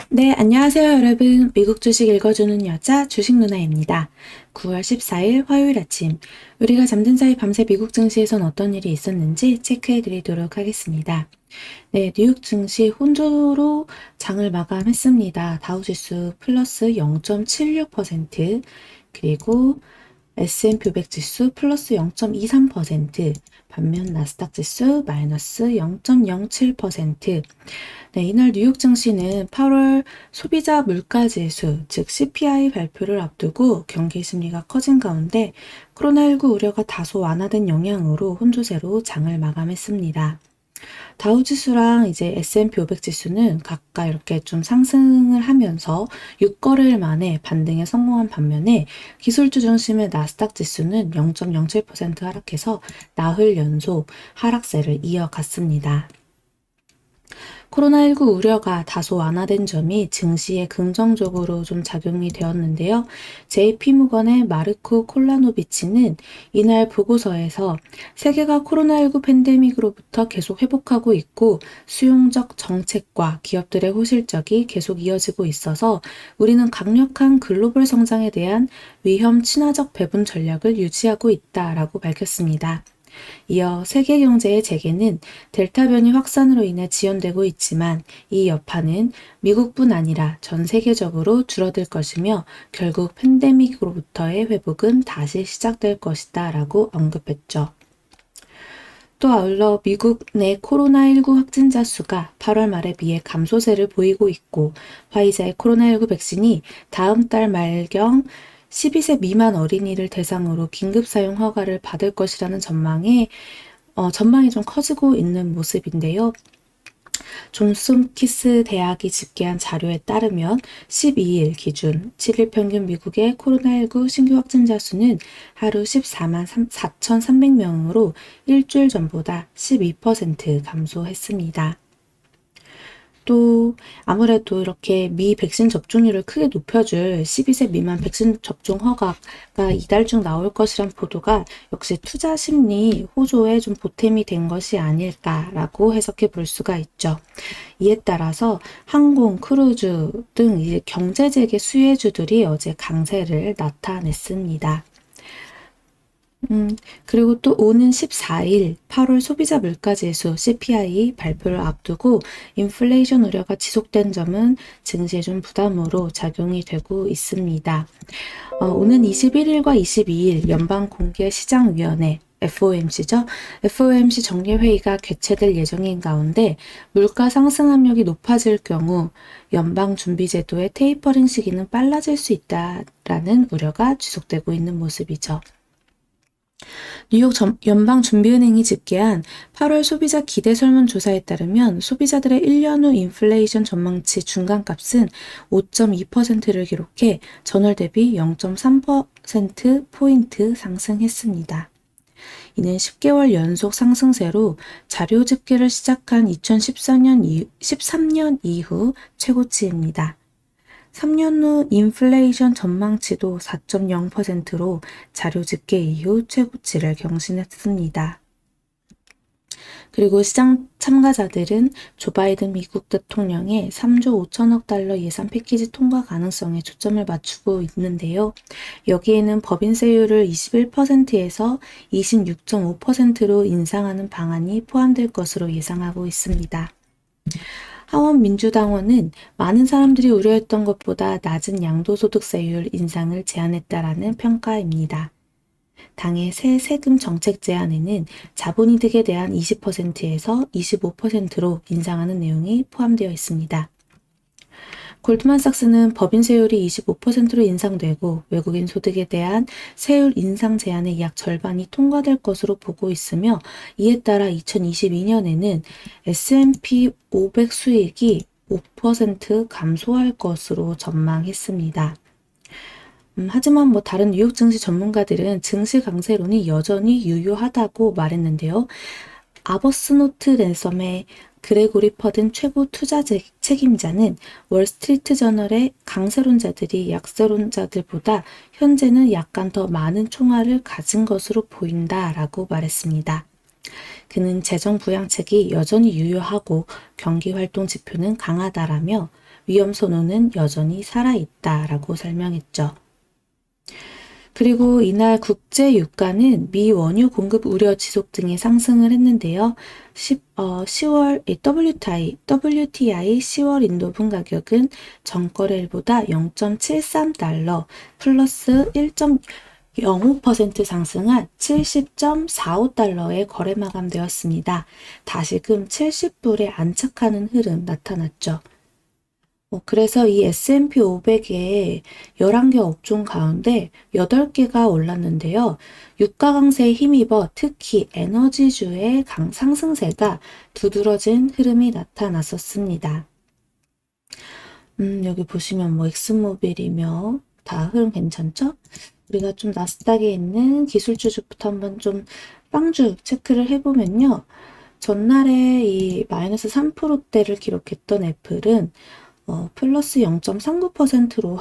네, 안녕하세요, 여러분. 미국 주식 읽어주는 여자 주식 누나입니다. 9월 14일 화요일 아침, 우리가 잠든 사이 밤새 미국 증시에선 어떤 일이 있었는지 체크해 드리도록 하겠습니다. 네, 뉴욕 증시 혼조로 장을 마감했습니다. 다우지수 플러스 0.76%, 그리고 S&P 500 지수 플러스 0.23%, 반면 나스닥 지수 마이너스 0.07%. 네, 이날 뉴욕 증시는 8월 소비자 물가 지수, 즉 CPI 발표를 앞두고 경기 심리가 커진 가운데 코로나19 우려가 다소 완화된 영향으로 혼조세로 장을 마감했습니다. 다우지수랑 이제 S&P 500 지수는 각각 이렇게 좀 상승을 하면서 6거래일 만에 반등에 성공한 반면에 기술주 중심의 나스닥 지수는 0.07% 하락해서 나흘 연속 하락세를 이어갔습니다. 코로나19 우려가 다소 완화된 점이 증시에 긍정적으로 좀 작용이 되었는데요. JP모건의 마르코 콜라노비치는 이날 보고서에서 세계가 코로나19 팬데믹으로부터 계속 회복하고 있고 수용적 정책과 기업들의 호실적이 계속 이어지고 있어서 우리는 강력한 글로벌 성장에 대한 위험 친화적 배분 전략을 유지하고 있다라고 밝혔습니다. 이어 세계 경제의 재개는 델타 변이 확산으로 인해 지연되고 있지만 이 여파는 미국뿐 아니라 전 세계적으로 줄어들 것이며 결국 팬데믹으로부터의 회복은 다시 시작될 것이다 라고 언급했죠. 또 아울러 미국 내 코로나19 확진자 수가 8월 말에 비해 감소세를 보이고 있고 화이자의 코로나19 백신이 다음 달 말경 12세 미만 어린이를 대상으로 긴급 사용 허가를 받을 것이라는 전망이 좀 커지고 있는 모습인데요. 존스홈키스 대학이 집계한 자료에 따르면 12일 기준 7일 평균 미국의 코로나19 신규 확진자 수는 하루 14만 4,300명으로 일주일 전보다 12% 감소했습니다. 또 아무래도 이렇게 미 백신 접종률을 크게 높여줄 12세 미만 백신 접종 허가가 이달 중 나올 것이란 보도가 역시 투자 심리 호조에 좀 보탬이 된 것이 아닐까라고 해석해 볼 수가 있죠. 이에 따라서 항공, 크루즈 등 이제 경제 재개 수혜주들이 어제 강세를 나타냈습니다. 그리고 또 오는 14일 8월 소비자 물가지수 CPI 발표를 앞두고 인플레이션 우려가 지속된 점은 증시에 좀 부담으로 작용이 되고 있습니다. 오는 21일과 22일 연방공개시장위원회 FOMC죠. FOMC 정례회의가 개최될 예정인 가운데 물가 상승 압력이 높아질 경우 연방준비제도의 테이퍼링 시기는 빨라질 수 있다라는 우려가 지속되고 있는 모습이죠. 뉴욕 연방준비은행이 집계한 8월 소비자 기대 설문조사에 따르면 소비자들의 1년 후 인플레이션 전망치 중간값은 5.2%를 기록해 전월 대비 0.3%포인트 상승했습니다. 이는 10개월 연속 상승세로 자료 집계를 시작한 2013년 이후 최고치입니다. 3년 후 인플레이션 전망치도 4.0%로 자료 집계 이후 최고치를 경신했습니다. 그리고 시장 참가자들은 조 바이든 미국 대통령의 3조 5천억 달러 예산 패키지 통과 가능성에 초점을 맞추고 있는데요. 여기에는 법인세율을 21%에서 26.5%로 인상하는 방안이 포함될 것으로 예상하고 있습니다. 하원 민주당원은 많은 사람들이 우려했던 것보다 낮은 양도소득세율 인상을 제안했다라는 평가입니다. 당의 새 세금 정책 제안에는 자본이득에 대한 20%에서 25%로 인상하는 내용이 포함되어 있습니다. 골드만삭스는 법인세율이 25%로 인상되고 외국인 소득에 대한 세율 인상 제한의 약 절반이 통과될 것으로 보고 있으며 이에 따라 2022년에는 S&P 500 수익이 5% 감소할 것으로 전망했습니다. 하지만 다른 뉴욕 증시 전문가들은 증시 강세론이 여전히 유효하다고 말했는데요. 아버스노트 랜섬의 그레고리 퍼든 최고 투자 책임자는 월스트리트 저널의 강세론자들이 약세론자들보다 현재는 약간 더 많은 총알을 가진 것으로 보인다라고 말했습니다. 그는 재정 부양책이 여전히 유효하고 경기 활동 지표는 강하다라며 위험 선호는 여전히 살아있다라고 설명했죠. 그리고 이날 국제 유가는 미 원유 공급 우려 지속 등이 상승을 했는데요. 10월 WTI 10월 인도분 가격은 전거래일보다 0.73달러 플러스 1.05% 상승한 70.45달러에 거래 마감되었습니다. 다시금 70불에 안착하는 흐름 나타났죠. 그래서 이 S&P 500에 11개 업종 가운데 8개가 올랐는데요. 유가 강세에 힘입어 특히 에너지주의 상승세가 두드러진 흐름이 나타났었습니다. 여기 보시면 뭐 엑슨모빌이며 다 흐름 괜찮죠? 우리가 좀 나스닥에 있는 기술주주부터 한번 좀 빵주 체크를 해보면요. 전날에 이 마이너스 3%대를 기록했던 애플은 플러스 0.39%로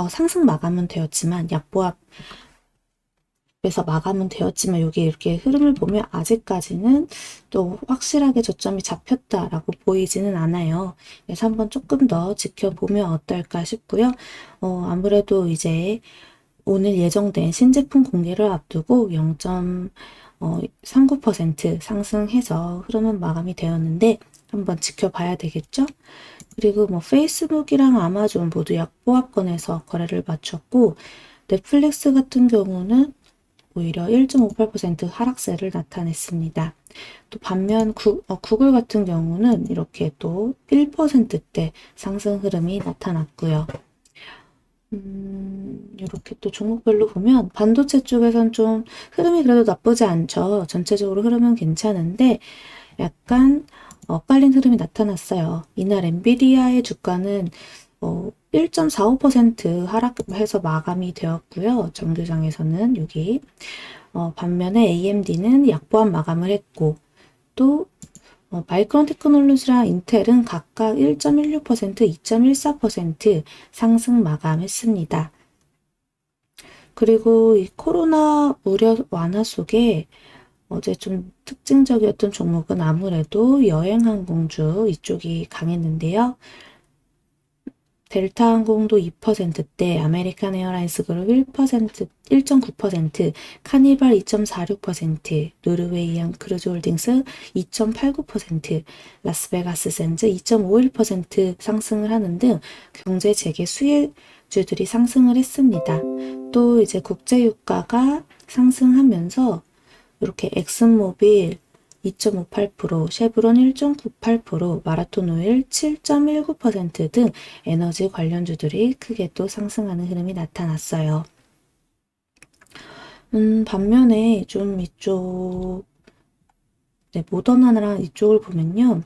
상승 마감은 되었지만, 약보합에서 마감은 되었지만, 여기 이렇게 흐름을 보면 아직까지는 또 확실하게 저점이 잡혔다라고 보이지는 않아요. 그래서 한번 조금 더 지켜보면 어떨까 싶고요. 아무래도 이제 오늘 예정된 신제품 공개를 앞두고 0.39% 상승해서 흐름은 마감이 되었는데, 한번 지켜봐야 되겠죠? 그리고 뭐 페이스북이랑 아마존 모두 약보합권에서 거래를 마쳤고, 넷플릭스 같은 경우는 오히려 1.58% 하락세를 나타냈습니다. 또 반면 구글 같은 경우는 이렇게 또 1%대 상승 흐름이 나타났고요. 이렇게 또 종목별로 보면 반도체 쪽에선 좀 흐름이 그래도 나쁘지 않죠. 전체적으로 흐름은 괜찮은데 약간 엇갈린 흐름이 나타났어요. 이날 엔비디아의 주가는 1.45% 하락해서 마감이 되었고요. 정규장에서는 여기 반면에 AMD는 약보합 마감을 했고, 또 마이크론 테크놀로지랑 인텔은 각각 1.16%, 2.14% 상승 마감했습니다. 그리고 이 코로나 우려 완화 속에 어제 좀 특징적이었던 종목은 아무래도 여행항공주 이쪽이 강했는데요. 델타항공도 2%대, 아메리칸 에어라인스 그룹 1.9%, 카니발 2.46%, 노르웨이안 크루즈홀딩스 2.89%, 라스베가스 샌즈 2.51% 상승을 하는 등 경제 재개 수혜주들이 상승을 했습니다. 또 이제 국제유가가 상승하면서 이렇게 엑슨모빌 2.58%, 쉐브론 1.98%, 마라톤오일 7.19% 등 에너지 관련주들이 크게 또 상승하는 흐름이 나타났어요. 반면에 좀 이쪽, 모더나랑 이쪽을 보면요.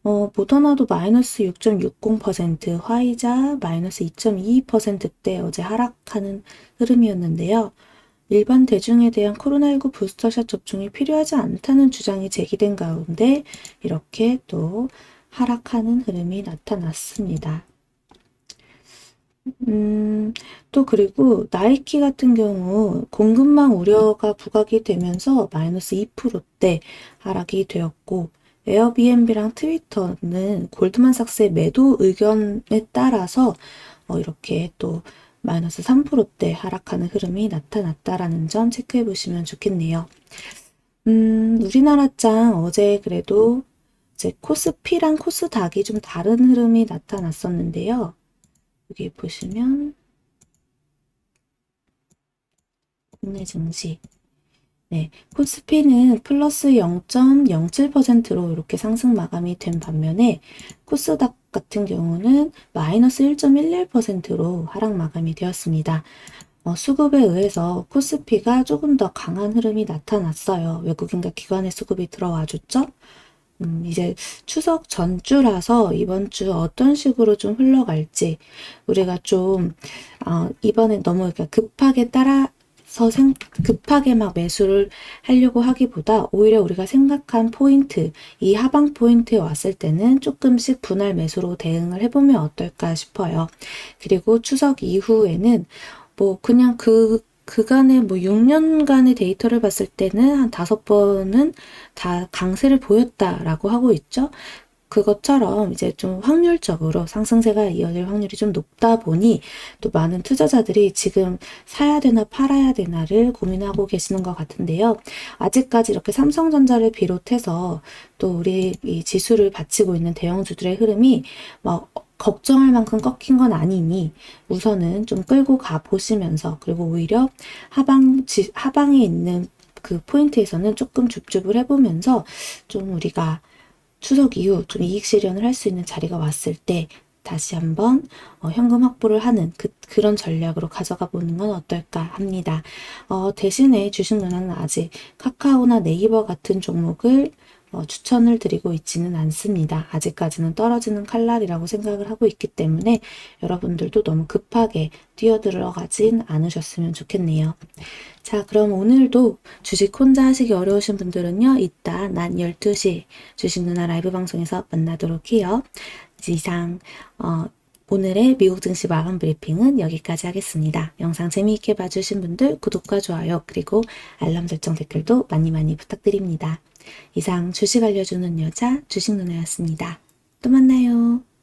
모더나도 마이너스 6.60%, 화이자 마이너스 2.22%대 어제 하락하는 흐름이었는데요. 일반 대중에 대한 코로나19 부스터샷 접종이 필요하지 않다는 주장이 제기된 가운데 이렇게 또 하락하는 흐름이 나타났습니다. 또 그리고 나이키 같은 경우 공급망 우려가 부각이 되면서 마이너스 2%대 하락이 되었고, 에어비앤비랑 트위터는 골드만삭스의 매도 의견에 따라서 이렇게 또 마이너스 3%대 하락하는 흐름이 나타났다라는 점 체크해 보시면 좋겠네요. 우리나라 장 어제 그래도 이제 코스피랑 코스닥이 좀 다른 흐름이 나타났었는데요. 여기 보시면 국내 증시. 네, 코스피는 플러스 0.07%로 이렇게 상승 마감이 된 반면에 코스닥 같은 경우는 마이너스 1.11%로 하락 마감이 되었습니다. 수급에 의해서 코스피가 조금 더 강한 흐름이 나타났어요. 외국인과 기관의 수급이 들어와 줬죠. 이제 추석 전주라서 이번 주 어떤 식으로 좀 흘러갈지 우리가 좀 이번에 너무 급하게 급하게 막 매수를 하려고 하기보다 오히려 우리가 생각한 포인트, 이 하방 포인트에 왔을 때는 조금씩 분할 매수로 대응을 해보면 어떨까 싶어요. 그리고 추석 이후에는 뭐 그냥 그간의 뭐 6년간의 데이터를 봤을 때는 한 5번은 다 강세를 보였다라고 하고 있죠. 그것처럼 이제 좀 확률적으로 상승세가 이어질 확률이 좀 높다 보니 또 많은 투자자들이 지금 사야 되나 팔아야 되나를 고민하고 계시는 것 같은데요. 아직까지 이렇게 삼성전자를 비롯해서 또 우리 이 지수를 바치고 있는 대형주들의 흐름이 막 걱정할 만큼 꺾인 건 아니니 우선은 좀 끌고 가 보시면서, 그리고 오히려 하방에 있는 그 포인트에서는 조금 줍줍을 해보면서 좀 우리가 추석 이후 좀 이익 실현을 할 수 있는 자리가 왔을 때 다시 한번 현금 확보를 하는 그런 전략으로 가져가 보는 건 어떨까 합니다. 대신에 주식 누나는 아직 카카오나 네이버 같은 종목을 추천을 드리고 있지는 않습니다. 아직까지는 떨어지는 칼날이라고 생각을 하고 있기 때문에 여러분들도 너무 급하게 뛰어들어가진 않으셨으면 좋겠네요. 자, 그럼 오늘도 주식 혼자 하시기 어려우신 분들은요, 이따 낮 12시 주식 누나 라이브 방송에서 만나도록 해요. 이상 오늘의 미국 증시 마감 브리핑은 여기까지 하겠습니다. 영상 재미있게 봐주신 분들 구독과 좋아요, 그리고 알람 설정 댓글도 많이 많이 부탁드립니다. 이상 주식 알려주는 여자 주식 누나였습니다. 또 만나요.